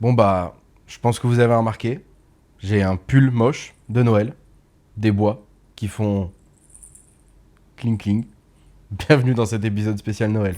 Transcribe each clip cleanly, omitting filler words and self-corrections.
Bon bah, je pense que vous avez remarqué, j'ai un pull moche de Noël, des bois qui font cling cling. Bienvenue dans cet épisode spécial Noël.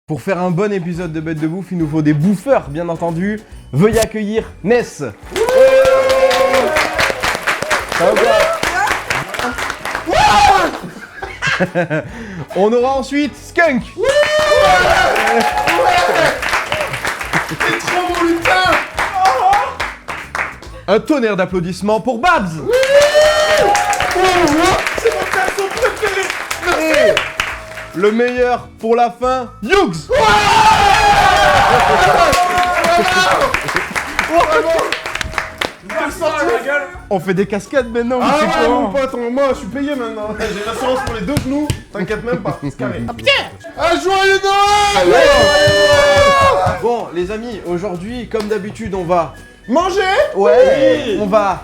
Pour faire un bon épisode de Bête de Bouffe, il nous faut des bouffeurs, bien entendu. Veuillez accueillir Ness. Ça va pas On aura ensuite Skunk. C'est trop bon, lutin. Un tonnerre d'applaudissements pour Babs. C'est mon perso préféré. Et le meilleur pour la fin, Yugs. On fait des cascades maintenant. Ah c'est ouais, comment mon pote, moi je suis payé maintenant. J'ai l'assurance pour les deux genoux, t'inquiète même pas, c'est carré. Ah, joyeux Noël. Bon, les amis, aujourd'hui, comme d'habitude, on va... Manger. Ouais, Oui. on va...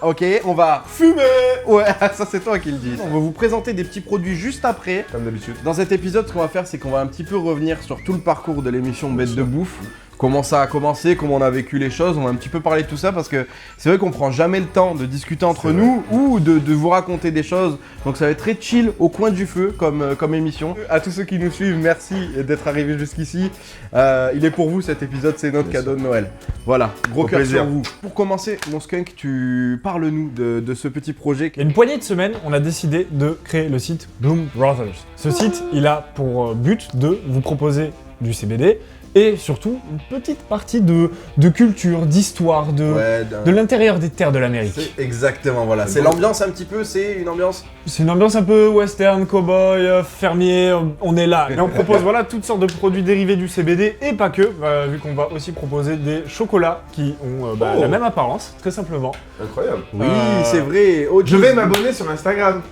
Ok, on va... Fumer. Ouais, ça c'est toi qui le dis. On va vous présenter des petits produits juste après. Comme d'habitude. Dans cet épisode, ce qu'on va faire, c'est qu'on va un petit peu revenir sur tout le parcours de l'émission Bête de Bouffe. Comment ça a commencé, comment on a vécu les choses, on va un petit peu parler de tout ça parce que c'est vrai qu'on prend jamais le temps de discuter entre nous ou de vous raconter des choses. Donc ça va être très chill au coin du feu comme émission. À tous ceux qui nous suivent, merci d'être arrivés jusqu'ici. Il est pour vous cet épisode, c'est notre cadeau de Noël. Voilà, gros cœur sur vous. Pour commencer, mon skunk, tu parles-nous de ce petit projet. Il y a une poignée de semaines, on a décidé de créer le site Bloom Brothers. Ce site, il a pour but de vous proposer du CBD et surtout une petite partie de culture, d'histoire, de l'intérieur des terres de l'Amérique. C'est exactement, voilà. C'est l'ambiance un petit peu, c'est une ambiance... C'est une ambiance un peu western, cowboy, fermier, on est là. Et on propose voilà, toutes sortes de produits dérivés du CBD et pas que, vu qu'on va aussi proposer des chocolats qui ont la même apparence, très simplement. Incroyable. Oui, c'est vrai. Je vais m'abonner sur Instagram.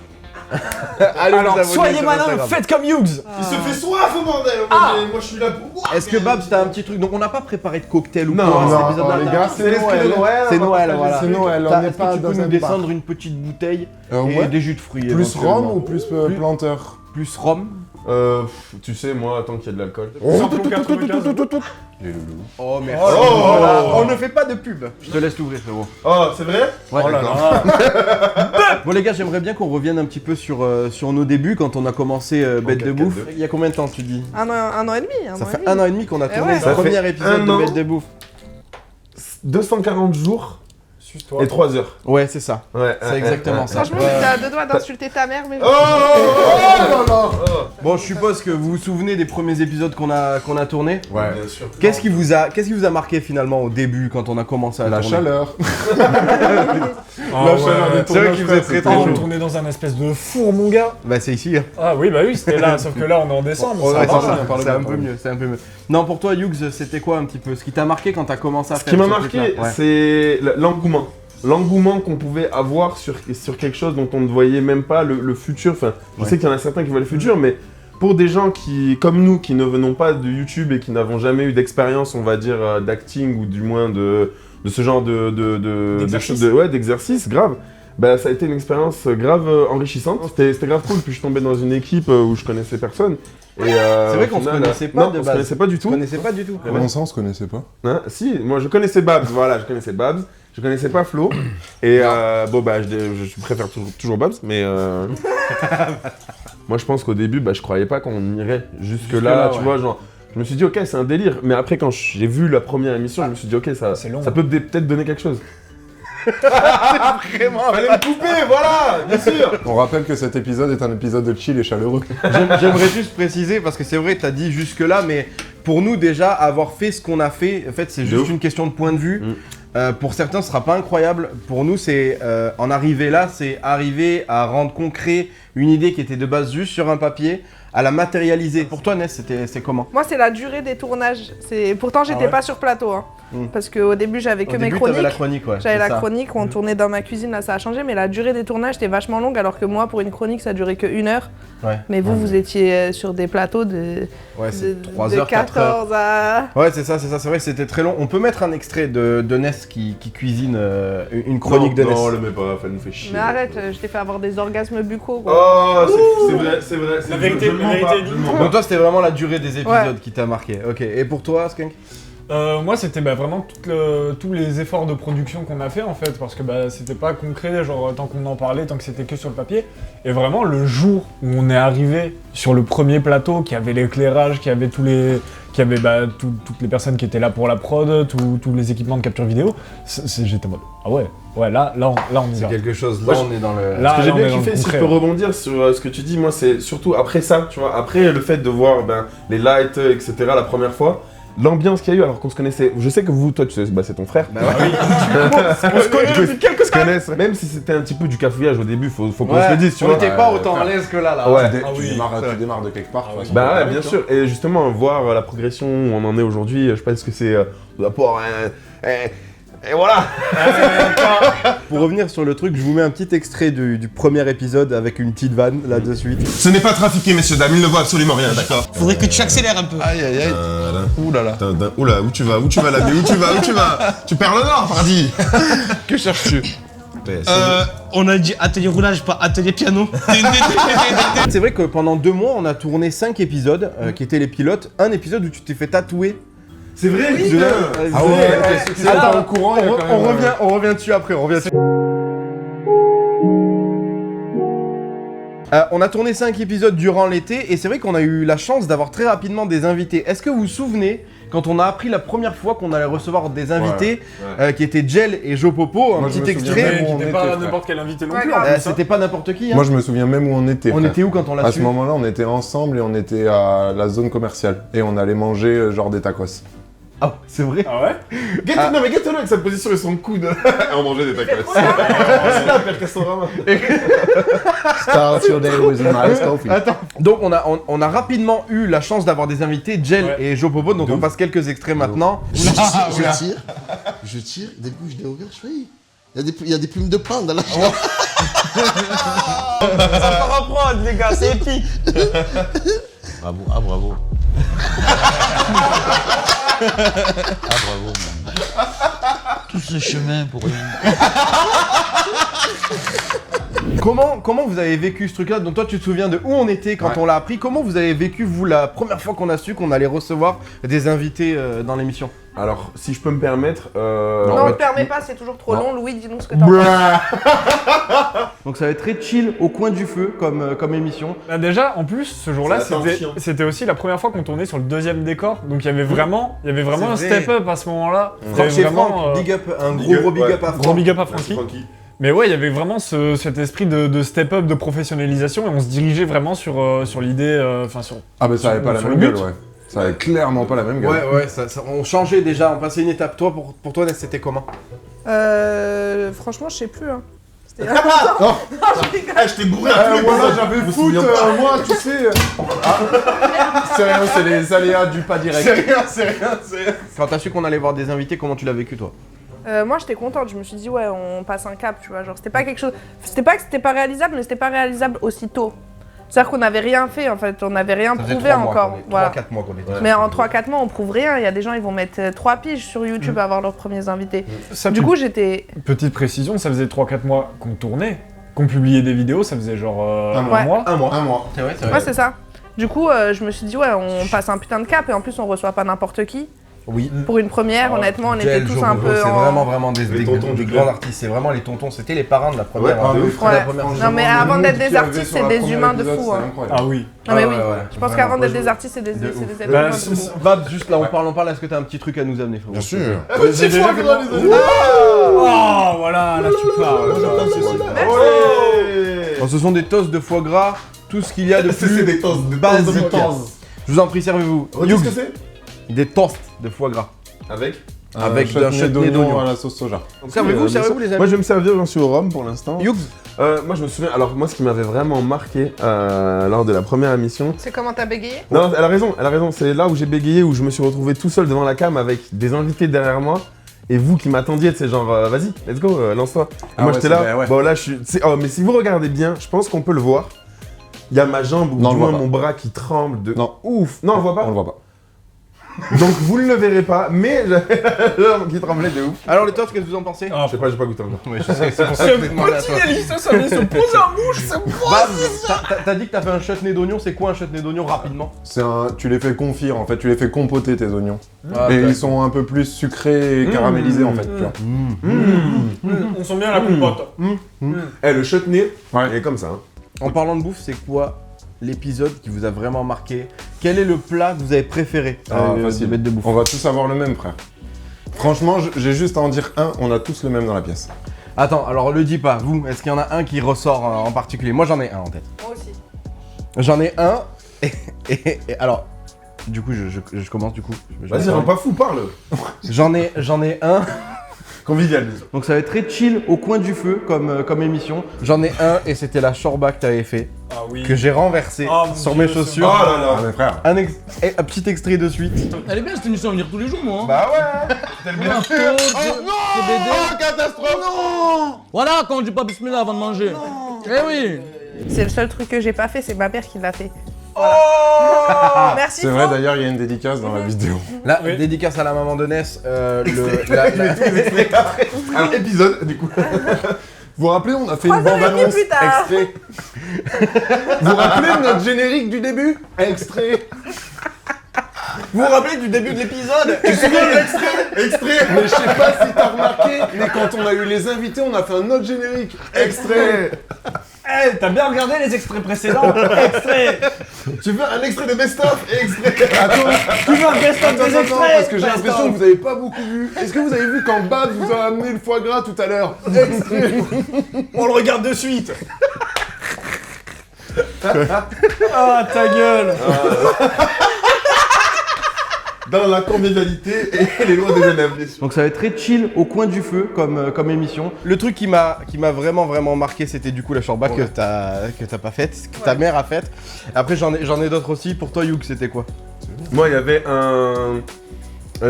Allez, vous Alors, abonner soyez sur malins, Instagram. faites comme Hughes. Il se fait soif au bordel. Ah. Moi je suis là pour. Est-ce que Babs, t'as un petit truc? Donc on n'a pas préparé de cocktail ou Non, quoi, non, cet épisode-là, les t'as- gars, c'est l'esprit de Noël, C'est on va Noël, partager voilà. c'est Noël, on T'as- n'est Est-ce pas que tu peux dans nous un descendre une petite bouteille et ouais. des jus de fruits Plus éventuellement. rhum ou plus planteur? Plus rhum? Tu sais, moi, tant qu'il y a de l'alcool. Samplon 95. Oh merci. Oh. Voilà. On ne fait pas de pub. Je te laisse l'ouvrir, frérot. Oh, c'est vrai? Ouais, Oh là d'accord. là. Bon les gars, j'aimerais bien qu'on revienne un petit peu sur nos débuts quand on a commencé Bête de 4-4-2. Bouffe. Il y a combien de temps tu dis? Un an et demi. Ça fait 1 an et demi qu'on a tourné ouais. le Ça premier fait épisode un de an. Bête de Bouffe. 240 jours Suce-toi. et 3 heures. Ouais, c'est ça. Ouais. C'est exactement ça. Franchement, j'étais à deux doigts d'insulter ta mère, mais... Oh là là. Bon, je suppose que vous vous souvenez des premiers épisodes qu'on a tournés. Ouais, bien sûr. Qu'est-ce qui vous a marqué finalement au début quand on a commencé à La tourner? chaleur. Ah La ouais. chaleur des C'est vrai qu'il faisait tournages, très Ah, très on chaud. tournait dans un espèce de four, mon gars. Bah c'est ici. Hein. Ah oui, bah oui, c'était là, sauf que là, on est en décembre. Ouais, ça va, c'est ça. ça, c'est un peu mieux, c'est un peu mieux. Non, pour toi, Yugs, c'était quoi un petit peu ce qui t'a marqué quand t'as commencé à Ce faire qui m'a ce marqué, truc-là? Ouais. c'est l'engouement. L'engouement qu'on pouvait avoir sur quelque chose dont on ne voyait même pas le futur. Enfin, je Ouais. sais qu'il y en a certains qui voient le futur, mais pour des gens comme nous, qui ne venons pas de YouTube et qui n'avons jamais eu d'expérience, on va dire, d'acting ou du moins de ce genre D'exercice. d'exercice, grave. Bah, ça a été une expérience grave enrichissante. C'était grave cool. Puis je suis tombé dans une équipe où je connaissais personne. Et, C'est vrai au qu'on se final, connaissait pas non, de on se base. connaissait pas du Je tout. connaissais pas du tout. Comment ça, on se connaissait pas? Hein, si, moi je connaissais Babs, voilà, je connaissais Babs, je connaissais pas Flo, et bon bah je préfère toujours Babs, mais moi je pense qu'au début, bah je croyais pas qu'on irait jusque-là, tu ouais. vois, genre, je me suis dit ok c'est un délire, mais après quand j'ai vu la première émission, je me suis dit ok C'est long. ça peut peut-être donner quelque chose. Vraiment. Fallait me couper, voilà, bien sûr. On rappelle que cet épisode est un épisode de chill et chaleureux. J'aimerais juste préciser, parce que c'est vrai, t'as dit jusque-là, mais pour nous déjà, avoir fait ce qu'on a fait, en fait, c'est De juste ouf. une question de point de vue. Mm. Pour certains, ce sera pas incroyable. Pour nous, c'est en arriver là, c'est arriver à rendre concret une idée qui était de base juste sur un papier, à la matérialiser. Pour toi, Ness, c'est comment? Moi, c'est la durée des tournages. Pourtant, j'étais ouais pas sur plateau. Hein. Parce qu'au début, j'avais que Au mes début, chroniques. t'avais la chronique, ouais. J'avais c'est la ça. chronique où on tournait dans ma cuisine, là ça a changé, mais la durée des tournages était vachement longue, alors que moi, pour une chronique, ça durait que 1 heure. Ouais. Mais vous étiez sur des plateaux de, Ouais, c'est 3 de heures, 4 heures. 14 à... Ouais, c'est ça, c'est vrai que c'était très long. On peut mettre un extrait de Ness qui cuisine une chronique de Ness. Non, le mets pas, elle nous fait chier. Mais arrête, je t'ai fait avoir des orgasmes buccaux. Quoi. Oh, c'est vrai. La vérité, je ne mens la pas, vérité je ne mens Donc pas. toi, c'était vraiment la durée des épisodes Ouais. qui t'a marqué. Ok, et pour toi, Skunk? Moi, c'était vraiment tous les efforts de production qu'on a fait en fait, parce que c'était pas concret, genre tant qu'on en parlait, tant que c'était que sur le papier. Et vraiment, le jour où on est arrivé sur le premier plateau, qui avait l'éclairage, qui avait toutes les personnes qui étaient là pour la prod, tous les équipements de capture vidéo, j'étais en mode ah ouais, là on y C'est va. quelque chose, Moi, là on est dans le... Là, Ce que j'ai on bien est dans le kiffé, si je concret, peux ouais. rebondir sur ce que tu dis, moi c'est surtout après ça, tu vois, après le fait de voir les lights, etc. la première fois, l'ambiance qu'il y a eu alors qu'on se connaissait. Je sais que vous, toi, tu sais, c'est ton frère. Bah oui. On se connaît depuis quelques temps. Même si c'était un petit peu du cafouillage au début, faut qu'on Ouais, se le dise, tu on vois. n'était pas Ouais, autant à frère. l'aise que là. Ouais. Tu démarres de quelque part. de toute façon. Bah ouais, bien sûr. Et justement, voir la progression où on en est aujourd'hui, je pense que c'est l'apport. Et voilà. Pour revenir sur le truc, je vous mets un petit extrait du premier épisode avec une petite vanne là de suite. Ce n'est pas trafiqué, messieurs, dames, il ne voit absolument rien, d'accord? Faudrait que tu accélères un peu. Aïe, aïe, aïe. Ouh là là. Oula, où tu vas, l'ami? Où tu vas? Tu perds le nord, pardi. Que cherches-tu? On a dit atelier roulage, pas atelier piano. C'est vrai que pendant 2 mois, on a tourné 5 épisodes qui étaient les pilotes. Un épisode où tu t'es fait tatouer. C'est vrai, Ah ouais, c'est Attends, au courant, il y a quand même, on revient dessus après, on revient dessus. On a tourné 5 épisodes durant l'été et c'est vrai qu'on a eu la chance d'avoir très rapidement des invités. Est-ce que vous vous souvenez quand on a appris la première fois qu'on allait recevoir des invités qui étaient Gel et Jo Popo, un Moi, je petit me souviens extrait. même où on C'était était, pas frère. n'importe quel invité non Ouais, plus. grave. en plus, hein. C'était pas n'importe qui. Hein. Moi, je me souviens même où on était. On frère. était où quand on l'a À su? ce moment-là, on était ensemble et on était à la zone commerciale. Et on allait manger genre des tacos. Ah, c'est vrai. Ah ouais. Non mais gâteau-le avec sa position et son coude. Et on mangeait des tacos. C'est là, Père Castorama. Start your day with a nice coffee. Attends. Donc on a rapidement eu la chance d'avoir des invités, Gel Ouais. et Jo Popo, donc on passe quelques extraits maintenant. Je tire, dès le coup je l'ai ouvert, je fais, il y a des plumes de pain dans la chambre. Ça part en prod, les gars, c'est épique. Bravo, ah bravo. Ah bravo. Tout ce chemin pour rien. Comment vous avez vécu ce truc-là? Donc toi tu te souviens de où on était quand on l'a appris? Comment vous avez vécu vous la première fois qu'on a su qu'on allait recevoir des invités dans l'émission? Alors, si je peux me permettre. Non, mais ne permets pas, c'est toujours trop Non. long. Louis, dis-nous ce que t'en penses. Donc ça va être très chill au coin du feu comme émission. Déjà, en plus, ce jour-là, C'est attention. c'était aussi la première fois qu'on tournait sur le 2e décor. Donc il y avait vraiment un C'est vrai. step-up à ce moment-là. Il y Franck avait chez vraiment, Franck, big up, un big gros up, big ouais. up à gros Franck. big up à Merci, Francky. Francky. Mais ouais, il y avait vraiment cet esprit de step-up, de professionnalisation, et on se dirigeait vraiment sur l'idée, sur... Ah bah ça avait pas la Sur même le gueule, but. ouais. Ça avait clairement pas la même gueule. Ouais, on changeait déjà, on passait une étape. Toi, pour toi, Ness, c'était comment? Franchement, je sais plus. Hein. C'était non, je rigole. Je t'ai bourré à tous les Voilà, épisodes. j'avais Je me foot, souviens pas. moi, tu sais. C'est rien, c'est les aléas du pas direct. C'est rien. Quand t'as su qu'on allait voir des invités, comment tu l'as vécu, toi? Moi, j'étais contente. Je me suis dit, ouais, on passe un cap, tu vois. Genre, c'était pas quelque chose. C'était pas que c'était pas réalisable, mais c'était pas réalisable aussitôt. C'est-à-dire qu'on n'avait rien fait, en fait. On n'avait rien prouvé encore. Voilà. 3-4 mois qu'on était. Mais en 3-4 mois, on prouve rien. Il y a des gens, ils vont mettre 3 piges sur YouTube à avoir leurs premiers invités. Ça, Du coup, j'étais. petite précision, ça faisait 3-4 mois qu'on tournait, qu'on publiait des vidéos, ça faisait genre Un mois. un mois. Un mois. Un mois. C'est vrai, c'est Ouais, vrai. c'est ça. Du coup, je me suis dit, ouais, on passe un putain de cap et en plus, on reçoit pas n'importe qui. Oui. Pour une première, honnêtement, on était Gel, tous Jo un Popo, peu. c'est en- vraiment des Les tontons du grands club. artistes. C'est vraiment les tontons. C'était les parrains de la première. Ouais, de de ouf, ouf, de la ouais. première Non, saison. mais avant d'être des artistes, c'est des humains de fou. Hein. Ah oui. Non, mais Ouais, oui. ouais, ouais. Je pense Vraiment. qu'avant d'être des artistes, c'est des êtres Bah, humains de c'est- fou. Vab, juste là, on parle. Est-ce que t'as un petit truc à nous amener, frérot? Bien sûr. J'ai déjà fait Oh, voilà, là tu parles. Bon, ce sont des toasts de foie gras, tout ce qu'il y a de C'est plus des toasts de basique. toasts. Je vous en prie, servez-vous. Redis ce que c'est? Des toasts de foie gras. Avec Avec un chutney d'oignon à la sauce soja. Servez-vous les amis. Moi, je vais me servir, j'en suis au rhum pour l'instant. Yough. Moi, je me souviens, alors moi, ce qui m'avait vraiment marqué lors de la première émission. C'est comment t'as bégayé? Non, elle a raison. C'est là où j'ai bégayé, où je me suis retrouvé tout seul devant la cam avec des invités derrière moi. Et vous qui m'attendiez, c'est genre, vas-y, let's go, lance-toi. Et moi, j'étais là. vrai, ouais. Bon, là, je suis. Mais si vous regardez bien, je pense qu'on peut le voir. Il y a ma jambe ou Non, du on le moins voit pas. mon bras qui tremble de Non. ouf. Non, on le voit pas. On le voit pas. Donc vous ne le verrez pas, mais j'avais la jambe qui tremblait de ouf. Alors les torts, qu'est-ce que vous en pensez? Ah, Je sais pas, j'ai pas goûté encore. Oui, je sais, c'est pour ça que je t'ai demandé à toi. ça vient se poser en bouche, c'est Babs, t'as dit que t'as fait un chutney d'oignon, c'est quoi un chutney d'oignon rapidement? Tu les fais confire en fait, tu les fais compoter tes oignons. Ah, Et bah, ils sont un peu plus sucrés et caramélisés en fait, tu vois. On sent bien la compote. Eh, le chutney, Ouais. il est comme ça. Hein. En parlant de bouffe, c'est quoi l'épisode qui vous a vraiment marqué? Quel est le plat que vous avez préféré Facile. des bêtes de bouffe? On va tous avoir le même, frère. Franchement, j'ai juste à en dire un, on a tous le même dans la pièce. Attends, alors le dis pas, vous, est-ce qu'il y en a un qui ressort en particulier? Moi j'en ai un en tête. Moi aussi. J'en ai un, et alors, du coup je commence du coup. Vas-y, rends pas fou, parle. J'en ai un, Convivial. donc ça va être très chill au coin du feu comme émission. J'en ai un et c'était la shorba que t'avais fait, Ah oui. que j'ai renversé Oh, mon sur Dieu, mes c'est chaussures. Oh là là. Ah mais frère, Un petit extrait de suite. Elle est bien cette émission à venir tous les jours, moi. Bah ouais, c'était le bien. Oh, catastrophe. Voilà, quand on dit pas bismillah avant de manger. Eh oui. C'est le seul truc que j'ai pas fait, c'est ma mère qui l'a fait. Merci. c'est vrai d'ailleurs, il y a une dédicace dans la vidéo. Là, Oui. dédicace à la maman de Ness, Un épisode, du coup. Vous vous rappelez, on a fait une 3 heures et demie bande-annonce plus tard. extrait. Vous vous rappelez de notre générique du début? Extrait. Vous vous rappelez du début de l'épisode? Tu te souviens de l'extrait? Extrait. Mais je sais pas si t'as remarqué, mais quand on a eu les invités, on a fait un autre générique. Extrait. Eh, t'as bien regardé les extraits précédents? Extrait. Tu veux un extrait de best-of? Extrait. Attends, Tu veux un best-of attends, des attends, extraits? parce que j'ai l'impression que vous avez pas beaucoup vu. Est-ce que vous avez vu quand Babs vous a amené le foie gras tout à l'heure? Extrait. On le regarde de suite. Ah, ta gueule. Dans la convivialité et les lois de Genève. Donc ça va être très chill au coin du feu comme émission. Le truc qui m'a vraiment marqué, c'était du coup la shorba que t'as pas faite, que ta mère a faite. Après j'en ai d'autres aussi. Pour toi Yough, c'était quoi? Moi, il y avait un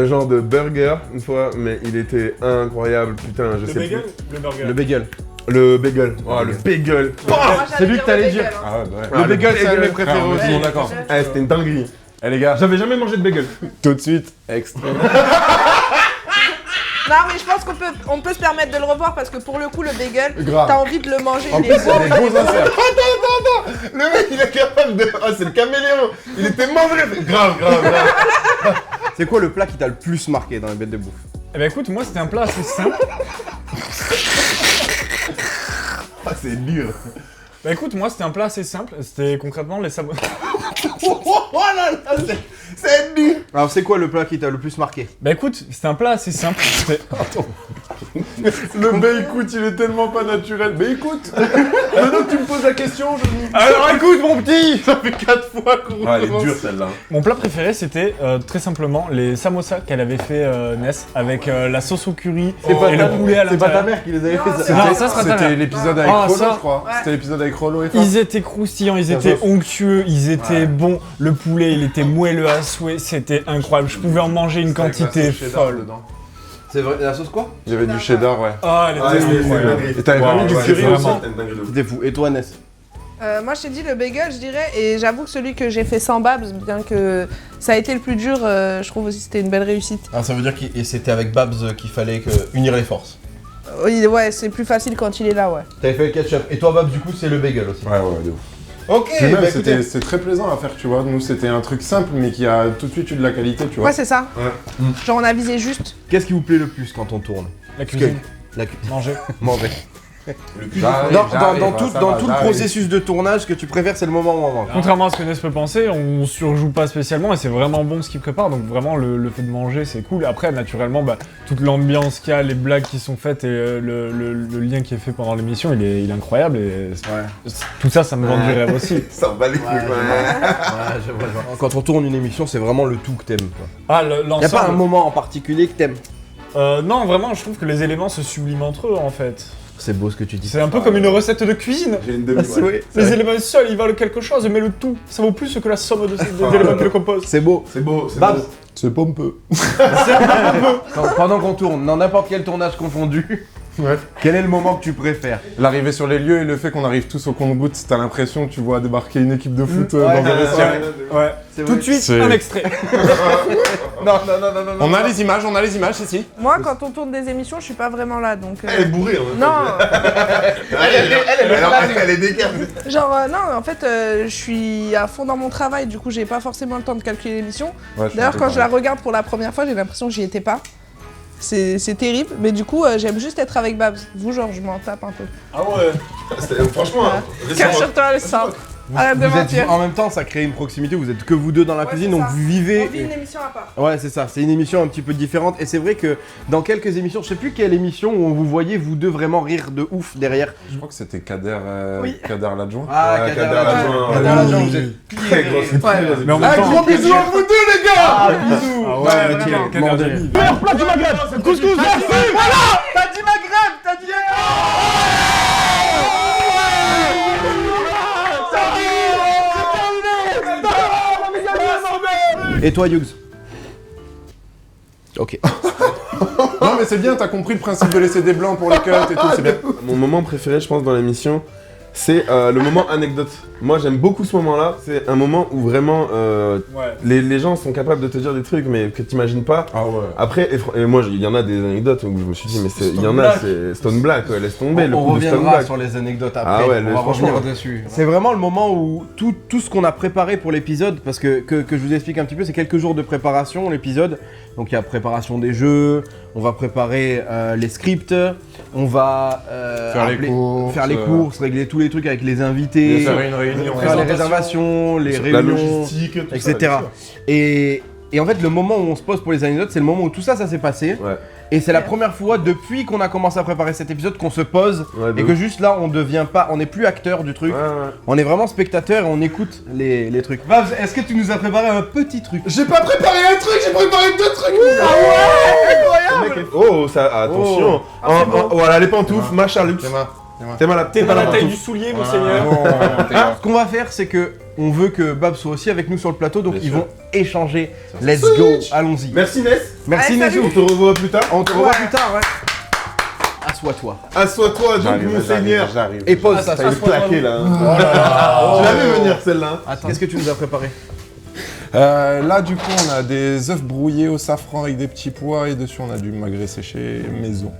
genre de burger une fois, mais il était incroyable. Putain, je Le sais bagel? Le burger. Le bagel. plus. Le bagel. Oh, le bagel. Moi, C'est lui que t'allais dire. le bagel, hein. Ah ouais, bah ouais. Ah, Le bagel, c'est un de mes bagel, préférés frère, aussi. on est d'accord. Eh, c'était une dinguerie. Eh les gars, J'avais jamais mangé de bagel. tout de suite, extrait. Non, mais je pense qu'on peut se permettre de le revoir parce que pour le coup, le bagel, Grave. t'as envie de le manger. En il plus, est beau. c'est des gros inserts. Le mec, il est capable de. Ah, c'est le caméléon. Il était mangé. Grave. C'est quoi le plat qui t'a le plus marqué dans les bêtes de bouffe? Eh ben écoute, moi c'était un plat assez simple. Ah, c'est dur. Bah écoute, moi c'était un plat assez simple. C'était concrètement les sabots. Oh là là, c'est dur. Alors c'est quoi le plat qui t'a le plus marqué? Bah écoute, c'était un plat assez simple. C'était- Le bah écoute, il est tellement pas naturel. Mais écoute, maintenant que tu me poses la question, je... Alors écoute mon petit. Ça fait 4 fois qu'on Ah, elle est dure celle-là. Mon plat préféré c'était très simplement les samosas qu'elle avait fait Ness avec la sauce au curry et le poulet à C'est pas ta l'intérieur. mère qui les avait fait Non, ça. c'est- Non, ça sera ta C'était mère. l'épisode avec Ah, Rollo, ça. je crois. Ouais. C'était l'épisode avec Rollo et Fab. Ils étaient croustillants, ils étaient sauce. onctueux, ils étaient bons. Le poulet, il était moelleux à souhait, c'était incroyable. Je pouvais en manger une quantité folle. dedans. C'est vrai, la sauce quoi? Il y avait du cheddar, ouais. Ah, elle Ah, était c'est incroyable. dingue. Et t'avais pas Wow, mis du ouais, curry vraiment. aussi? C'était une dinguerie de ouf. C'était fou. Et toi Ness? Moi, je t'ai dit le bagel, je dirais, et j'avoue que celui que j'ai fait sans Babs, bien que ça a été le plus dur, je trouve aussi que c'était une belle réussite. Ah ça veut dire que c'était avec Babs qu'il fallait unir les forces. Oui, ouais, c'est plus facile quand il est là, ouais. T'avais fait le ketchup. Et toi Babs du coup c'est le bagel aussi. Ouais, de ouf. Ok, Puis même, bah, écoutez. c'est très plaisant à faire, tu vois. Nous, c'était un truc simple, mais qui a tout de suite eu de la qualité, tu vois. Ouais, c'est ça. Ouais. Genre, on a visé juste. Qu'est-ce qui vous plaît le plus quand on tourne? La cuisine, La manger. manger. J'arrive, Dans tout ça le va, j'arrive. processus de tournage, ce que tu préfères c'est le moment où on mange. Contrairement à ce que Ness peut penser, on surjoue pas spécialement et c'est vraiment bon ce qu'il prépare. Donc vraiment le fait de manger c'est cool. Après naturellement toute l'ambiance qu'il y a, les blagues qui sont faites et le lien qui est fait pendant l'émission il est incroyable et tout ça me vend du rêve aussi. Ça va les couilles, Ouais, je vois. Quand on tourne une émission c'est vraiment le tout que t'aimes. Ah Y a pas un l'ensemble. moment en particulier que t'aimes? Non, vraiment, je trouve que les éléments se subliment entre eux, en fait. C'est beau ce que tu dis. C'est un peu comme une recette de cuisine. J'ai une demi. C'est vrai. Les éléments seuls, ils valent quelque chose, mais le tout, ça vaut plus que la somme de ces éléments qui le composent. C'est beau. C'est beau, c'est Babs, beau. C'est pompeux. pendant qu'on tourne, dans n'importe quel tournage confondu, Ouais. quel est le moment que tu préfères? L'arrivée sur les lieux et le fait qu'on arrive tous au compte-gouttes, t'as l'impression que tu vois débarquer une équipe de foot Ouais, dans un ouais, vestiaire. Ouais. C'est Tout de suite, C'est- un extrait. Non. On a les images ici. Moi, quand on tourne des émissions, je suis pas vraiment là, donc... Elle est bourrée en même temps. Non, Elle est décalée. genre, non, en fait, je suis à fond dans mon travail, du coup, j'ai pas forcément le temps de calculer l'émission. Ouais, D'ailleurs, quand je la regarde pour la première fois, j'ai l'impression que j'y étais pas. C'est terrible, mais du coup, j'aime juste être avec Babs. Vous, genre, je m'en tape un peu. Ah ouais. Franchement, Cache sur toi le sang. Arrête de Vous êtes, mentir. en même temps, ça crée une proximité, vous êtes que vous deux dans la Ouais, cuisine, c'est donc ça. vous vivez... On vit une émission à part. Ouais, c'est ça, c'est une émission un petit peu différente. Et c'est vrai que dans quelques émissions, je sais plus quelle émission où on vous voyait vous deux vraiment rire de ouf derrière. Je crois que c'était Kader, Oui. Kader l'adjoint. Ah, Ouais, Kader Kader l'adjoint. l'adjoint, Kader ouais. l'adjoint, vous êtes très gros. Ouais. Mais en même temps, gros bisous à vous deux, les gars. Ah, bisous. Ah ouais, ok, vraiment, mort de Kader rire. Demi. Couscous, merci. Voilà. T'as dit Maghreb, t'as dit... Et toi, Hughes? Ok. Non mais c'est bien, t'as compris le principe de laisser des blancs pour les cuts et tout, c'est bien. Mon moment préféré, je pense, dans l'émission, c'est le moment anecdote. Moi, j'aime beaucoup ce moment-là. C'est un moment où vraiment Ouais. les gens sont capables de te dire des trucs, mais que t'imagines pas. Ah ouais. Après, et moi, il y en a des anecdotes où je me suis dit, mais il y en a, Black. c'est Stone Black, ouais, laisse tomber le On coup de Stone reviendra Black. sur les anecdotes après, Ah ouais, on va franchement. revenir dessus. C'est vraiment le moment où tout ce qu'on a préparé pour l'épisode, parce que je vous explique un petit peu, c'est quelques jours de préparation, l'épisode. Donc il y a préparation des jeux, on va préparer les scripts, on va faire les courses, régler tous les trucs avec les invités, Faire une réunion. faire les réservations, les La réunions, logistique, tout ça, etc. bien sûr. Et en fait, le moment où on se pose pour les anecdotes, c'est le moment où tout ça s'est passé. Ouais. Et c'est la première fois depuis qu'on a commencé à préparer cet épisode qu'on se pose Ouais, de et ouf. que juste là, on devient pas, on n'est plus acteur du truc. Ouais, ouais. On est vraiment spectateur et on écoute les trucs. Babs, est-ce que tu nous as préparé un petit truc? J'ai pas préparé un truc, j'ai préparé deux trucs. Le mec est- Oh, ça, attention. Voilà, les pantoufles, ma Charlux. T'es malade, T'es dans la taille du soulier, monseigneur. Ce qu'on va faire, c'est que on veut que Babs soit aussi avec nous sur le plateau, donc Bien ils sûr. vont échanger. Let's go, allons-y. Merci Ness. Merci Allez, salut. Nessou. On te revoit plus tard. On te revoit plus tard, ouais. Assois-toi. Assois-toi, donc mon seigneur. J'arrive. Et pose ça. T'as eu claqué là. Tu l'as vu venir celle-là. Attends, qu'est-ce que tu nous as préparé? Là du coup on a des œufs brouillés au safran avec des petits pois et dessus on a du magret séché maison.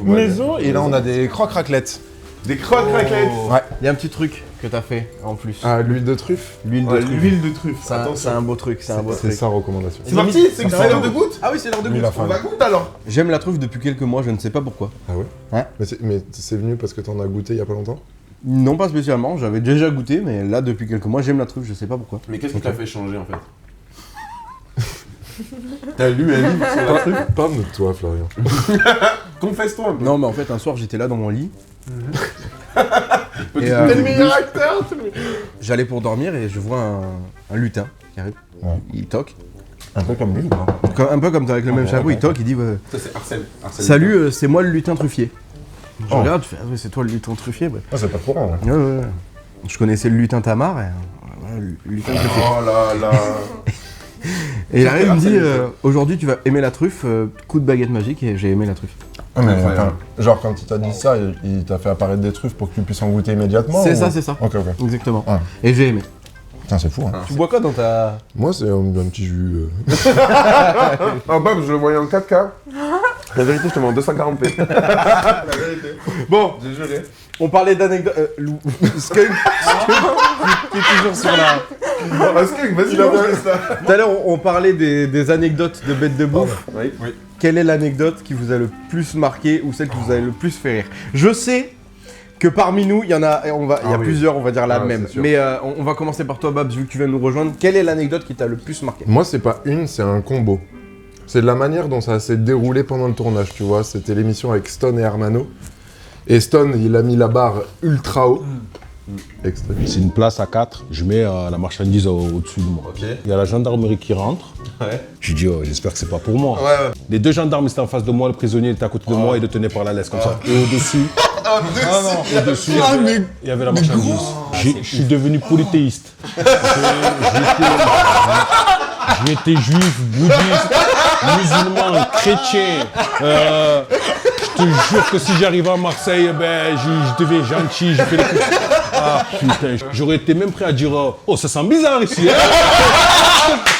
Maison. Et là on a des croques raclettes. Des crottes raclettes. Ouais. Il y a un petit truc que t'as fait en plus. Ah, l'huile de truffe. L'huile de Ouais, truffe. l'huile de truffe. C'est Attention. un beau truc, c'est un beau C'est truc. sa recommandation. C'est parti, c'est l'heure de goutte. Ah oui, c'est l'heure de Oui, goût. la On fin. va goûter alors. J'aime la truffe depuis quelques mois, je ne sais pas pourquoi. Ah ouais Ouais. Mais c'est venu parce que t'en as goûté il y a pas longtemps. Non, pas spécialement, j'avais déjà goûté, mais là, depuis quelques mois, j'aime la truffe, je sais pas pourquoi. Mais qu'est-ce qui t'a fait changer en fait? T'as lu un livre sur la truffe? Parle de toi Florian. Confesse-toi un peu. Non, mais en fait, un soir, j'étais là dans mon lit. T'es Et, le meilleur acteur. j'allais pour dormir et je vois un lutin qui arrive. Ouais. Il toque. Un peu comme lui ou pas Un peu comme toi, avec le même Ouais, chapeau, ouais, il toque, il dit Ça c'est Arsène. Salut, c'est moi le lutin truffier. Je Oh. regarde, je fais ah ouais, c'est toi le lutin truffier. Ouais. Ah c'est pas courant. Hein. Ouais, ouais, ouais. Je connaissais le lutin Tamar et voilà, le lutin truffier. Oh là là. Et il arrive, il me dit Arsène. aujourd'hui tu vas aimer la truffe, coup de baguette magique et j'ai aimé la truffe. Ah, mais Incroyable. genre quand il t'a dit ça, il t'a fait apparaître des truffes pour que tu puisses en goûter immédiatement C'est ou- ça, c'est ça. Ok. Exactement. Ouais. Et j'ai aimé. Putain c'est fou hein. Tu bois quoi dans ta... Moi c'est un petit jus. Ah Bob, je le voyais en 4K. La vérité, je te mets en 240p. La vérité. Bon, J'ai juré. on parlait d'anecdotes... Skunk, qui est toujours sur la... Est-ce que vas-y, mange ça. Tout à l'heure, on parlait des anecdotes de bêtes de bouffe. Oui. Quelle est l'anecdote qui vous a le plus marqué ou celle qui vous a le plus fait rire? Je sais que parmi nous, il y en a, il y a Ah oui. plusieurs, on va dire la Ah, même. c'est sûr. Mais on va commencer par toi, Babs, vu que tu viens nous rejoindre. Quelle est l'anecdote qui t'a le plus marqué? Moi c'est pas une, c'est un combo. C'est de la manière dont ça s'est déroulé pendant le tournage, tu vois. C'était l'émission avec Stone et Hermano. Et Stone, il a mis la barre ultra haut. Extrait. C'est une place à 4, je mets la marchandise au-dessus de moi. Ok. Il y a la gendarmerie qui rentre. Ouais. Je dis, oh, j'espère que c'est pas pour moi. Ouais. Les 2 gendarmes étaient en face de moi, le prisonnier était à côté de moi et le tenait par la laisse comme ça. Et au-dessus, au-dessus, il y avait la marchandise. Je suis devenu polythéiste. J'étais juif, bouddhiste, musulman, chrétien. Je te jure que si j'arrivais à Marseille, je deviens gentil, je fais les coups. Ah putain, j'aurais été même prêt à dire oh, ça sent bizarre ici.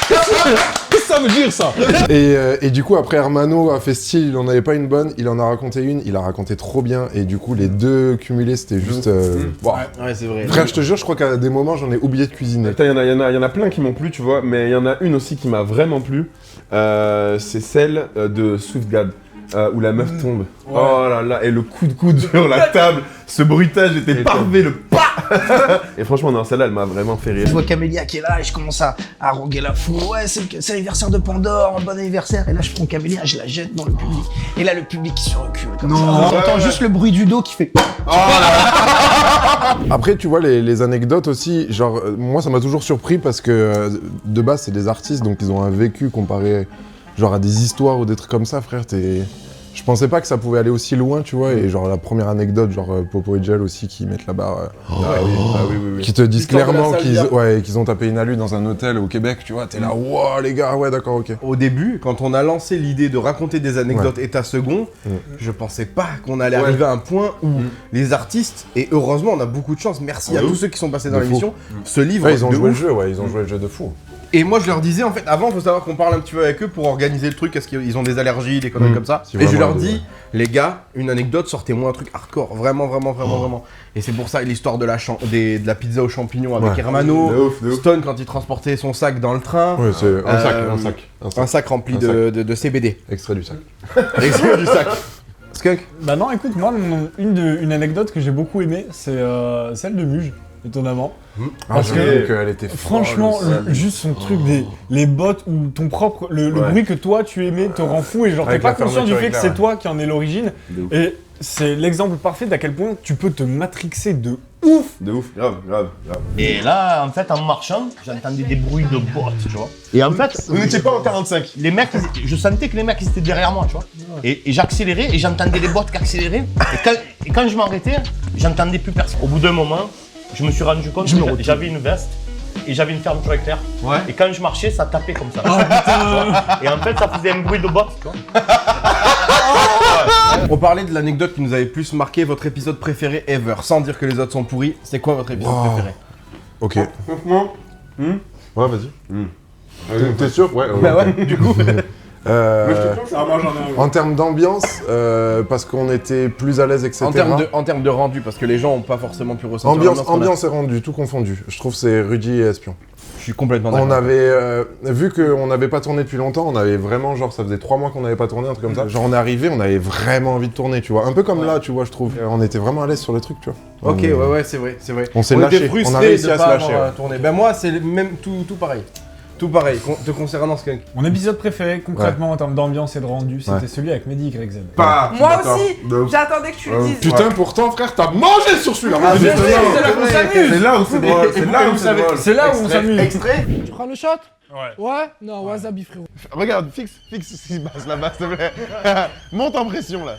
Qu'est-ce que ça veut dire ça? Et du coup, après Hermano a fait style, il en avait pas une bonne, il en a raconté une, il a raconté trop bien, et du coup, les deux cumulés, c'était juste. Ouais, c'est vrai. Frère, je te jure, je crois qu'à des moments, j'en ai oublié de cuisiner. Putain, il y en a plein qui m'ont plu, tu vois, mais il y en a une aussi qui m'a vraiment plu. C'est celle de Swiftgad. Où la meuf tombe. Ouais. Oh là là, et le coup de coude sur la table, ce bruitage était parfait, le pas. Et franchement, non, celle-là, elle m'a vraiment fait rire. Je vois Camélia qui est là et je commence à roguer la foule. Ouais, c'est l'anniversaire de Pandore, bon anniversaire. Et là, je prends Camélia, je la jette dans le public. Et là, le public qui se recule comme ça. On entend juste le bruit du dos qui fait. Oh là. Après, tu vois, les anecdotes aussi, genre, moi, ça m'a toujours surpris parce que de base, c'est des artistes, donc ils ont un vécu comparé. Genre à des histoires ou des trucs comme ça, frère, je pensais pas que ça pouvait aller aussi loin, tu vois, et genre la première anecdote, genre Popo et Gel aussi qui mettent la barre, oui. qui te disent clairement qu'ils ont tapé une alu dans un hôtel au Québec, tu vois, t'es là, wow les gars, ouais d'accord, ok. Au début, quand on a lancé l'idée de raconter des anecdotes état second, je pensais pas qu'on allait arriver à un point où les artistes, et heureusement on a beaucoup de chance, merci à tous ceux qui sont passés dans l'émission, se livrent ils ont joué ouf. le jeu, ils ont joué le jeu de fou. Et moi je leur disais, en fait, avant, il faut savoir qu'on parle un petit peu avec eux pour organiser le truc, est-ce qu'ils ont des allergies, des conneries comme ça. Et je leur dis, les gars, une anecdote, sortez-moi un truc hardcore, vraiment. Et c'est pour ça l'histoire de la pizza aux champignons avec Hermano, de ouf. Stone quand il transportait son sac dans le train. Ouais, c'est un sac rempli de CBD. Extrait du sac. Extrait du sac. Skunk. Bah non, écoute, moi, une anecdote que j'ai beaucoup aimée, c'est celle de Muge. Étonnamment. Parce qu'elle était franchement, juste son truc les bottes ou ton propre le bruit que toi tu aimais te rend fou et genre t'es pas conscient du fait que c'est toi qui en est l'origine. Et c'est l'exemple parfait d'à quel point tu peux te matrixer de ouf. De ouf, grave. Et là, en fait, en marchant, j'entendais des bruits de bottes, tu vois. Et en fait, Vous n'étiez pas en 45. les mecs, je sentais que les mecs ils étaient derrière moi, tu vois. Et j'accélérais et j'entendais les bottes qui accéléraient. Et quand je m'arrêtais, j'entendais plus personne. Au bout d'un moment, je me suis rendu compte que j'avais une veste et j'avais une fermeture éclair. Ouais. Et quand je marchais, ça tapait comme ça. Oh, putain. Et en fait, ça faisait un bruit de bottes, tu vois. On parlait de l'anecdote qui nous avait plus marqué, votre épisode préféré ever, sans dire que les autres sont pourris. C'est quoi votre épisode préféré? Ok. Franchement. Ouais, vas-y. T'es sûr? Ouais. Bah ouais, du coup. En termes d'ambiance, parce qu'on était plus à l'aise, etc. En termes de rendu, parce que les gens n'ont pas forcément pu ressentir ambiance et rendu, tout confondu. Je trouve que c'est Rudy et Espion. Je suis complètement d'accord. On avait, vu qu'on n'avait pas tourné depuis longtemps, on avait vraiment, genre, ça faisait 3 mois qu'on n'avait pas tourné, un truc comme ça. Genre, on est arrivé, on avait vraiment envie de tourner, tu vois. Un peu comme là, tu vois, je trouve. On était vraiment à l'aise sur le truc, tu vois. Ok, ouais, c'est vrai. On s'est lâché, était frustrés on a réussi de à se pas lâcher. avoir tourné. Ben moi, c'est même tout pareil. Tout pareil, te concernant Skunk. Mon épisode préféré, concrètement, en termes d'ambiance et de rendu, c'était celui avec Mehdi YZ. Moi aussi, j'attendais que tu le dises. Putain, pourtant, frère, t'as mangé sur celui-là. C'est là qu'on s'amuse. C'est là où c'est drôle. C'est là où on s'amuse. Extrait. Tu prends le shot? Ouais? Non, wasabi, frérot. Regarde, fixe ce qui se passe là-bas, s'il te plaît. Monte en pression là.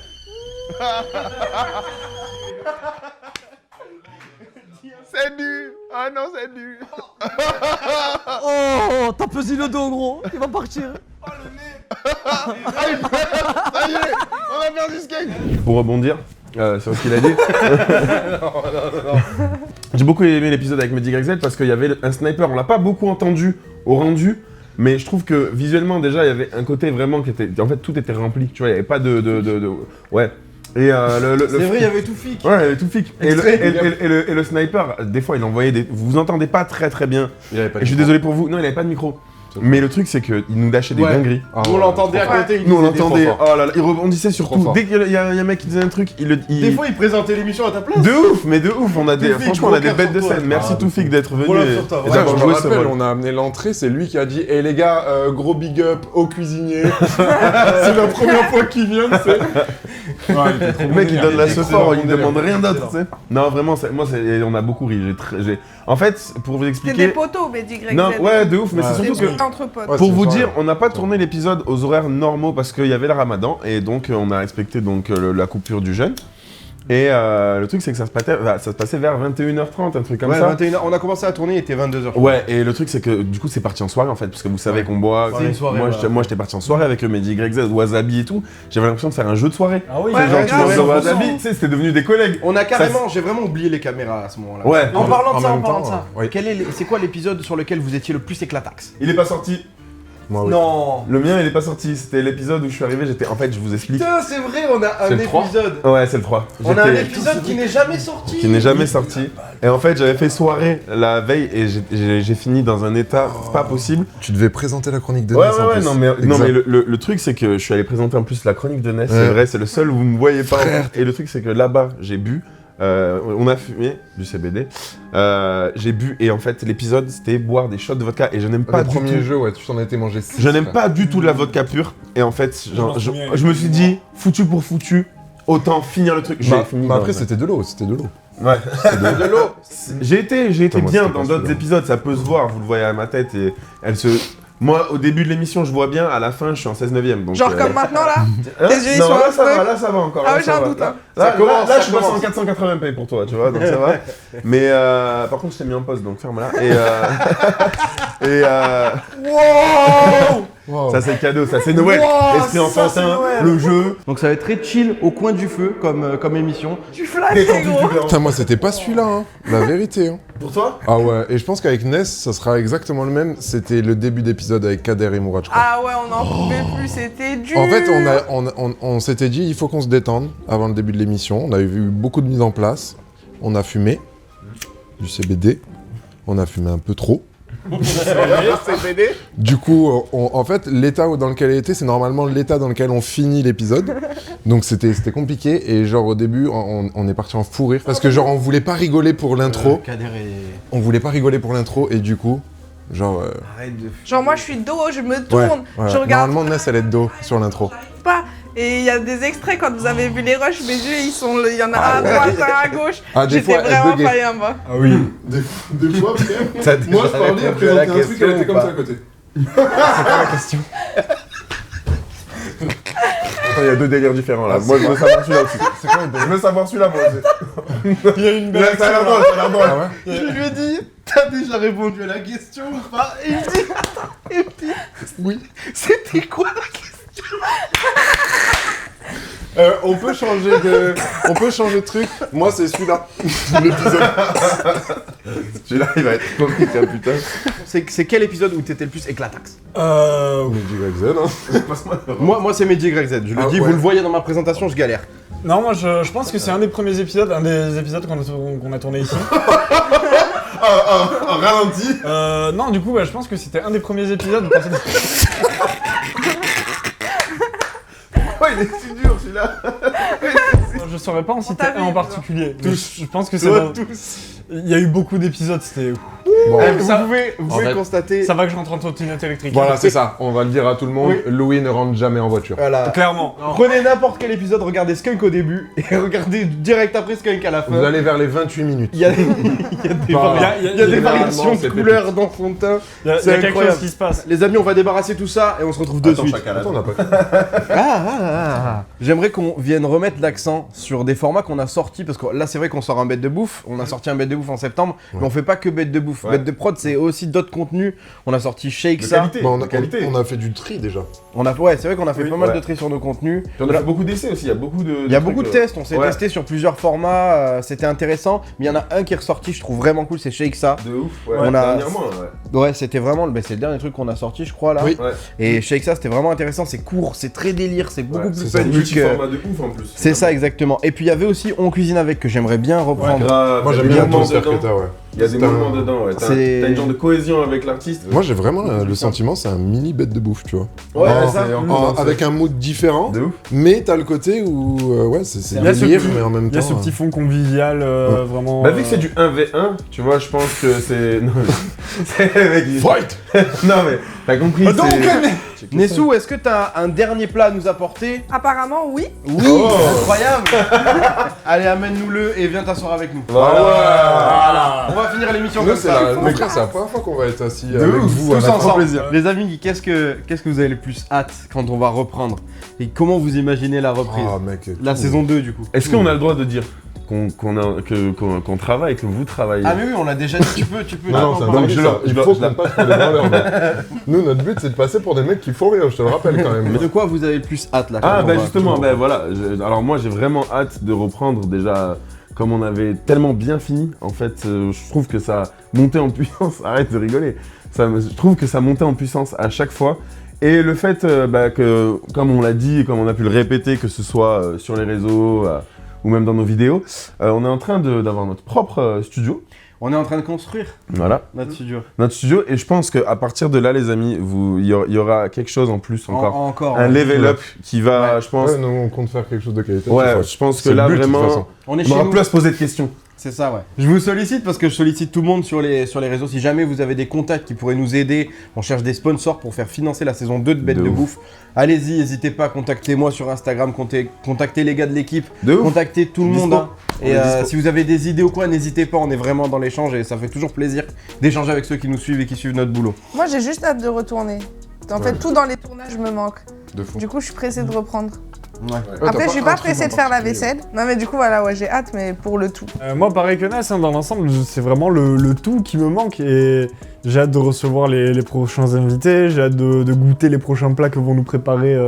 C'est nu. Ah non, c'est nu. Oh, t'as pesé le dos, gros. Il va partir. Oh le nez. Ça y est, on a perdu Skunk. Pour rebondir sur ce qu'il a dit. Non. J'ai beaucoup aimé l'épisode avec Mehdi YZ parce qu'il y avait un sniper. On l'a pas beaucoup entendu au rendu. Mais je trouve que visuellement déjà il y avait un côté vraiment qui était. En fait tout était rempli. Tu vois, il n'y avait pas de. Ouais. Et c'est vrai, il y avait tout fic. Ouais, il y avait tout fic. Et le sniper, des fois, il envoyait des. Vous entendez pas très bien. Il avait pas de et je suis désolé pour vous. Non, il avait pas de micro. Mais le truc, c'est qu'il nous lâchait des dingueries. Nous, on l'entendait à côté. Nous, on l'entendait. Oh là là, il rebondissait surtout. Dès qu'il y a un mec qui disait un truc, Des fois, il présentait l'émission à ta place. De ouf, mais de ouf. On a des. Franchement, on a des bêtes de scène. Merci Toufik d'être venu. Je me rappelle, on a amené l'entrée, c'est lui qui a dit les gars, gros big up au cuisinier. C'est la première fois qu'il vient, c'est. Le mec il donne la sauce fort, il demande rien d'autre, tu sais. Non, vraiment, on a beaucoup ri. En fait, pour vous C'était expliquer. des poteaux, Mehdi Greg. Non, ouais, de ouf, mais c'est surtout C'était que. entre potes. Pour vous dire, on n'a pas tourné l'épisode aux horaires normaux parce qu'il y avait le ramadan et donc on a respecté donc la coupure du jeûne. Et le truc c'est que ça se passait vers 21h30, un truc comme ça. 21h, on a commencé à tourner, il était 22h. Ouais, et le truc c'est que du coup c'est parti en soirée en fait, parce que vous savez qu'on boit. C'est une soirée, Moi j'étais parti en soirée avec le Mehdi Greg Z, Wasabi et tout. J'avais l'impression de faire un jeu de soirée. Ah oui, Ouais, Genre tu manges de 100%. Wasabi, tu sais, c'était devenu des collègues. On a carrément, j'ai vraiment oublié les caméras à ce moment-là. Ouais. En parlant de En ça, même temps, oui. c'est quoi l'épisode sur lequel vous étiez le plus éclatax? Il est pas sorti. Moi, oui. Non. Le mien il est pas sorti, c'était l'épisode où je suis arrivé, en fait je vous explique. Putain, c'est vrai, on a un C'est le 3? épisode. Ouais, c'est le 3. On a un épisode qui n'est jamais sorti. Qui n'est jamais sorti. Et en fait, j'avais fait soirée la veille et j'ai fini dans un état pas possible. Tu devais présenter la chronique de Ouais, Ness en plus. non, mais Exact. le truc, c'est que je suis allé présenter en plus la chronique de Ness, c'est Ouais. vrai, c'est le seul où vous ne voyez pas. Et le truc, c'est que là-bas, j'ai bu, on a fumé du CBD, j'ai bu, et en fait, l'épisode, c'était boire des shots de vodka, et je n'aime pas Le du premier tout. jeu, ouais, tu t'en étais mangé 6. Je n'aime pas du tout la vodka pure, et en fait, genre, m'en souviens, je me suis dit, foutu pour foutu, autant finir le truc. J'ai fini Mais dans après, un- c'était de l'eau, c'était de l'eau. Ouais. De l'eau. J'ai été Putain, moi, bien c'était dans pas d'autres celui-là. épisodes, ça peut se voir, vous le voyez à ma tête, et elle se... Moi, au début de l'émission, je vois bien, à la fin, je suis en 16/9ème. Donc, Genre comme maintenant là. Hein les yeux, ils non, sont là, un ça peu- va, là, ça va encore. Ah là, oui, ça j'ai un va. doute, hein. Là, Ça commence, là, ça je passe en commence. 480p pour toi, tu vois, donc ça va. Mais par contre, je t'ai mis en pause, donc ferme-la. Wow. Ça, c'est le cadeau, ça, c'est Noël. Wow, Esprit ça, c'est enfantin, Noël. le jeu. Donc ça va être très chill au coin du feu comme émission. Tu flattes, gros. Putain, moi, c'était pas celui-là, hein. La vérité, hein. Pour toi? Ah ouais, et je pense qu'avec Ness, ça sera exactement le même. C'était le début d'épisode avec Kader et Mourad, je crois. Ah ouais, on n'en pouvait plus, c'était dur. En fait, on s'était dit, il faut qu'on se détende avant le début de l'émission. On avait vu beaucoup de mise en place. On a fumé du CBD. On a fumé un peu trop. Du coup, en fait, l'état dans lequel elle était, c'est normalement l'état dans lequel on finit l'épisode. Donc c'était compliqué. Et genre au début, on est parti en fou rire parce que genre on voulait pas rigoler pour l'intro. On voulait pas rigoler pour l'intro et du coup, genre. Genre moi je suis dos, je me tourne, ouais. je regarde Normalement, Ness elle est de dos sur l'intro. pas. Et il y a des extraits quand vous avez vu les rushs, mes yeux ils sont, il y en a un à droite, un à gauche. Ah, des J'étais fois, elle vraiment buguait. failli en bas. Ah oui. Des fois, moi je parlais, elle présentait un truc, elle était comme ça à côté. C'est pas la question. Il y a deux délires différents là. Moi, je veux savoir celui-là aussi. C'est quoi Je veux savoir celui-là, moi aussi. Il y a une belle Ça a l'air drôle, ça a l'air drôle. Ah ouais. Je lui ai dit, t'as déjà répondu à la question ou pas? Et il me dit, oui. C'était quoi la question? On peut changer de truc. Moi c'est celui-là. L'épisode. Celui-là, il va être compliqué, putain. C'est quel épisode où t'étais le plus éclatax? Mehdi Greg hein. Moi c'est Mehdi Greg Z. Je le Ah, dis, ouais. vous le voyez dans ma présentation, je galère. Non, moi je pense que c'est un des premiers épisodes, qu'on a tourné ici. En ralenti. Non, du coup, je pense que c'était un des premiers épisodes. où personne- Oh, il est si dur celui-là. Je saurais pas en citer t'a vu, un en toi. particulier. mais Je pense que c'est. Toi, dans- tous. Il y a eu beaucoup d'épisodes, c'était. Bon. Vous ça- pouvez fait, constater. Ça va que je rentre en trottinette électrique. Voilà, c'est ça. On va le dire à tout le monde. Oui. Louis ne rentre jamais en voiture. Voilà. Clairement. Prenez n'importe quel épisode, regardez Skunk au début et regardez direct après Skunk à la fin. Vous allez vers les 28 minutes. Il y a des, Bah, il y a des variations de c'est couleurs dans son teint. Il y a C'est quelque incroyable. chose qui se passe. Les amis, on va débarrasser tout ça et on se retrouve de suite. Attends, on n'a pas J'aimerais qu'on vienne remettre l'accent sur des formats qu'on a sortis, parce que là c'est vrai qu'on sort un bête de bouffe, on a sorti un bête de bouffe en septembre, mais on fait pas que bête de bouffe. Ouais. Bête de prod c'est aussi d'autres contenus, on a sorti Shake De ça. qualité. Bon, de qualité. on a fait du tri déjà. Ouais, c'est vrai qu'on a fait Oui, pas mal ouais. de tri sur nos contenus. Puis on a fait beaucoup d'essais aussi, il y a beaucoup de. Il y a beaucoup de tests, on s'est Ouais. testé sur plusieurs formats, c'était intéressant, mais il y en a un qui est ressorti, je trouve vraiment cool, c'est Shake ça. De ouf, ouais. On a- Dernièrement, ouais. Ouais, c'était vraiment c'est le dernier truc qu'on a sorti, je crois là. Oui. Ouais. Et Shake ça, c'était vraiment intéressant, c'est court, c'est très délire, c'est beaucoup Ouais, plus c'est ça, fun que- multi-format de ouf en plus. C'est ça exactement. Et puis il y avait aussi On cuisine avec que j'aimerais bien reprendre. Grave. Moi il y a j'aime des bien moments l'atmosphère que dedans. t'as, ouais. Il y a des C'est un- moments dedans, ouais. T'as C'est- une genre de cohésion avec l'artiste. Moi j'ai vraiment le sentiment, c'est un mini bête de bouffe, tu vois. Ouais, En- ça. avec un mood différent, De ouf. mais t'as le côté où, ouais, c'est Il y a ce délire, petit- mais en même Il y temps. a ce petit fond convivial, vraiment. Bah vu que c'est du 1v1, tu vois, je pense que c'est... Non, c'est mec, fight. Non mais, t'as compris, c'est... Nessou, est-ce que t'as un dernier plat à nous apporter? Apparemment, oui. Oui, incroyable. Allez, amène-nous-le et viens t'asseoir avec nous. Voilà. On va finir l'émission Nous, comme ça. mes frères, c'est la première fois qu'on va être assis De avec ouf, vous. tous on a trop ensemble. plaisir. Les amis, qu'est-ce que vous avez le plus hâte quand on va reprendre? Et comment vous imaginez la reprise? Ah, mec, La saison 2 du coup. Est-ce qu'on a le droit de dire qu'on travaille, que vous travaillez? Ah mais oui, on l'a déjà dit, tu peux. Non, c'est un Donc, dingue, je ça. leur- Il je faut leur- qu'on passe pour des branleurs. mec. Nous, notre but, c'est de passer pour des mecs qui font rien, je te le rappelle quand même. Mais de quoi vous avez le plus hâte là quand Ah on bah va- justement, bah voilà. Alors moi j'ai vraiment hâte de reprendre déjà. Comme on avait tellement bien fini, en fait, je trouve que ça montait en puissance. Arrête de rigoler. Je trouve que ça montait en puissance à chaque fois. Et le fait que, comme on l'a dit et comme on a pu le répéter, que ce soit sur les réseaux ou même dans nos vidéos, on est en train d'avoir notre propre studio. On est en train de construire Voilà, notre studio. notre studio. Et je pense qu'à partir de là, les amis, il y aura quelque chose en plus encore. Encore. Un level up qui va, je pense... Ouais, nous, on compte faire quelque chose de qualité. Ouais, je pense que C'est là, le but, de toute vraiment, façon. On est on chez n'aura nous. plus à se poser de questions. C'est ça, ouais. Je vous sollicite parce que je sollicite tout le monde sur les réseaux. Si jamais vous avez des contacts qui pourraient nous aider, on cherche des sponsors pour faire financer la saison 2 de Bête De de ouf. Bouffe. Allez-y, n'hésitez pas, contactez-moi sur Instagram, contactez les gars de l'équipe, De ouf. contactez tout le Dispo. monde. Hein. On Et est dispo. si vous avez des idées ou quoi, n'hésitez pas, on est vraiment dans l'échange et ça fait toujours plaisir d'échanger avec ceux qui nous suivent et qui suivent notre boulot. Moi, j'ai juste hâte de retourner. En fait, tout dans les tournages me manque. De fou. Du coup, je suis pressée de reprendre. Ouais. Après, je suis pas pressée de faire la vaisselle. Non, mais du coup, voilà, ouais, j'ai hâte, mais pour le tout. Moi, pareil que Nas, hein, dans l'ensemble, c'est vraiment le tout qui me manque et j'ai hâte de recevoir les prochains invités, j'ai hâte de goûter les prochains plats que vont nous préparer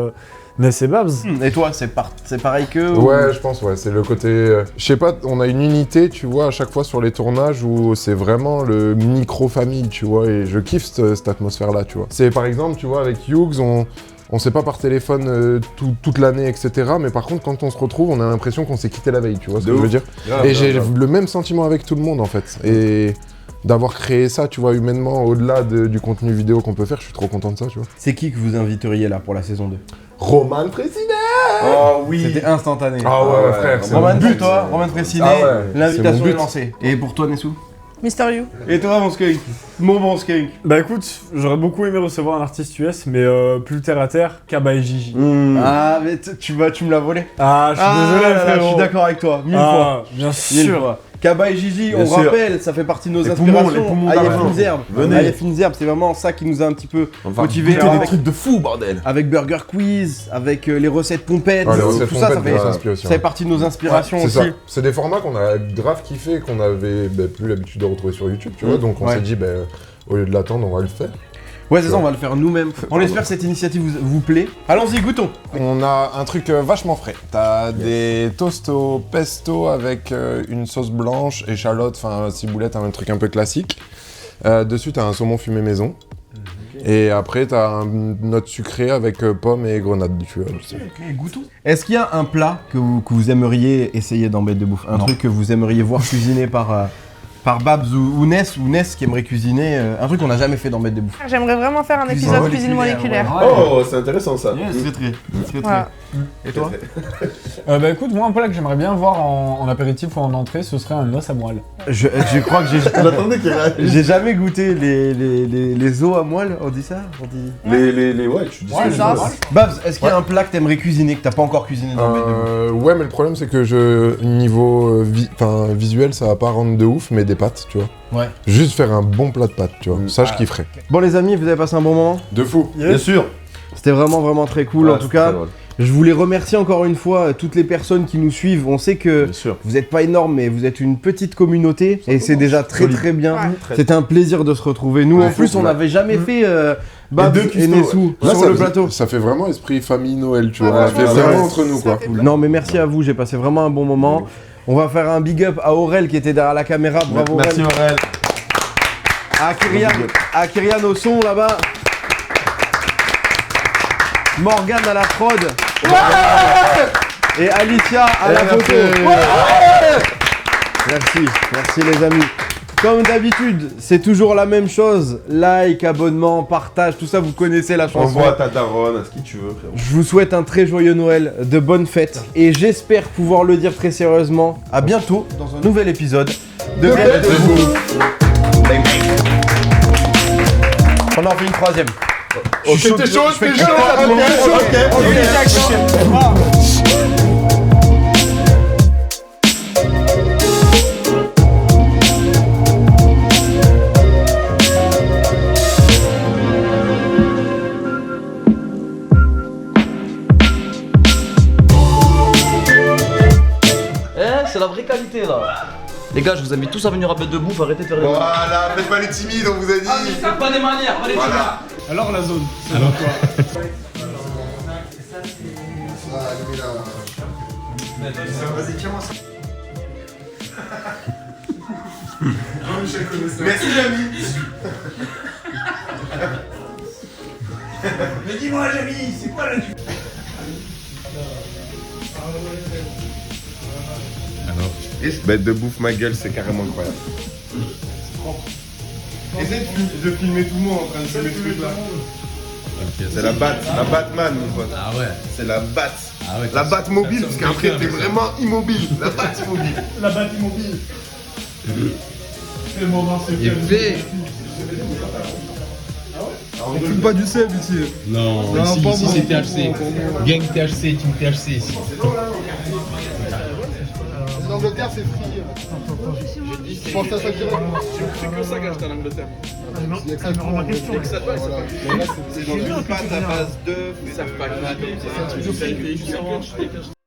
Ness et Babs. Et toi, c'est pareil que... Ouais, je pense, ouais, c'est le côté... je sais pas, on a une unité, tu vois, à chaque fois sur les tournages où c'est vraiment le micro-famille, tu vois, et je kiffe cette atmosphère-là, tu vois. C'est par exemple, tu vois, avec Hughes, on sait pas par téléphone toute l'année, etc. Mais par contre, quand on se retrouve, on a l'impression qu'on s'est quitté la veille, tu vois ce que je veux dire. Et j'ai le même sentiment avec tout le monde, en fait. Et d'avoir créé ça, tu vois, humainement, au-delà du contenu vidéo qu'on peut faire, je suis trop content de ça, tu vois. C'est qui que vous inviteriez là pour la saison 2? Roman Président. Oh oui. C'était instantané. Ah ouais, frère, c'est Roman, mon but. pour toi, Roman Préciné, Ah ouais, l'invitation c'est mon est but. lancée. Et pour toi, Nessou? Mister You. Et toi, mon skunk? Mon bon skunk? Bah écoute, j'aurais beaucoup aimé recevoir un artiste US, mais plus terre à terre, Kaba et Gigi. Ah, mais tu me l'as volé. Ah, je suis désolé, là, là, frérot. je suis d'accord avec toi, mille Ah, fois. bien Mille sûr. fois. Kaba et Gigi, Bien on sûr. rappelle, ça fait partie de nos Les inspirations. poumons, les poumons Aïe, d'argent. Fines Herbes. Venez. Aïe, Fines Herbes, c'est vraiment ça qui nous a un petit peu Enfin, motivés. goûter des Avec, trucs de fou, bordel. avec Burger Quiz, avec les recettes pompettes, Ah, les recettes tout ça, ça pompettes, fait, ouais, inspiration. ça fait partie de nos inspirations C'est aussi. ça. C'est des formats qu'on a grave kiffé, qu'on avait plus l'habitude de retrouver sur YouTube, tu vois. Donc on Ouais. s'est dit, au lieu de l'attendre, on va le faire. Ouais, c'est ça, on va le faire nous-mêmes. On espère que cette initiative vous plaît. Allons-y, goûtons. On a un truc vachement frais. T'as des toasts au pesto avec une sauce blanche, échalote, enfin ciboulette, un truc un peu classique. Dessus, t'as un saumon fumé maison. Et après, t'as une note sucrée avec pommes et grenades, tu vois. Goûtons. Est-ce qu'il y a un plat que vous aimeriez essayer dans Bête de Bouffe? Un truc que vous aimeriez voir cuisiné par Babs ou Ness qui aimerait cuisiner un truc qu'on n'a jamais fait dans Bête de Bouffe? J'aimerais vraiment faire un Cuisine épisode cuisine moléculaire, moléculaire. Oh, c'est intéressant ça. Très. Voilà. Et toi? Bah écoute, moi un plat que j'aimerais bien voir en apéritif ou en entrée, ce serait un os à moelle. Je crois que J'attendais qu'il réagisse. j'ai jamais goûté les os à moelle, on dit ça? On dit... Ouais, tu dis Ouais, ce que ça tu veux. va. Babs, est-ce qu'il y a un plat que t'aimerais cuisiner que t'as pas encore cuisiné dans Bête de Bouffe? Ouais, mais le problème, c'est que niveau visuel, ça va pas rendre de ouf, mais des pâtes, tu vois. Ouais. Juste faire un bon plat de pâtes, tu vois. Ça, je kifferais. Bon les amis, vous avez passé un bon moment? De fou. Bien sûr. C'était vraiment très cool Ouais, en tout c'est cas. très drôle. Je voulais remercier encore une fois toutes les personnes qui nous suivent. On sait que Bien sûr. vous n'êtes pas énorme, mais vous êtes une petite communauté et c'est déjà très bien. Ouais. C'était un plaisir de se retrouver. Nous, en plus, on n'avait jamais fait Babs deux et custos, Nessou Là, sur ça le fait- plateau. Ça fait vraiment esprit famille Noël, tu Ah, vois. On franchement, fait ça vraiment fait- entre nous, ça quoi. fait Non, mais merci à vous. J'ai passé vraiment un bon moment. On va faire un big up à Aurel qui était derrière la caméra. Bravo Merci Aurel. Aurel. À Kyrian au son là-bas. Morgane à la prod. Et Alicia à la photo. Merci les amis. Comme d'habitude, c'est toujours la même chose. Like, abonnement, partage, tout ça, vous connaissez la chanson. Envoie ta daronne, à ce qui tu veux, frérot. Je vous souhaite un très joyeux Noël, de bonnes fêtes. Et j'espère pouvoir le dire très sérieusement. À bientôt dans un nouvel épisode de Bête de Bouffe. On en fait une troisième. Ok, t'es chaud, t'es chaud. C'est la vraie qualité là. Les gars, je vous invite tous à venir à Bête de Bouffe, arrêtez de faire les manières. Voilà, faites pas les timides, on vous a dit. Faites pas des manières, pas les timides. Alors la zone. Alors quoi? Vas-y, tiens-moi ça. Merci, Jamy. Mais dis-moi, Jamy, c'est quoi la Bête de bouffe, ma gueule, c'est carrément incroyable. Essaye de filmer tout le monde en train de filmer ce truc-là. C'est la Batman, mon pote. Ah ouais. C'est la Bat. Ah ouais, la Bat mobile, parce qu'après t'es vraiment immobile. La Bat mobile. La batte immobile. C'est le moment, c'est Il fait. On fume pas du seb ici. Non, ici c'est THC. Gang THC, team THC ici. L'Angleterre, c'est free. Je pense à ça direct. C'est que ça qu'acheter en Angleterre. Ma question. C'est dans une pâte à base d'œufs. Ils savent pas que c'est un truc de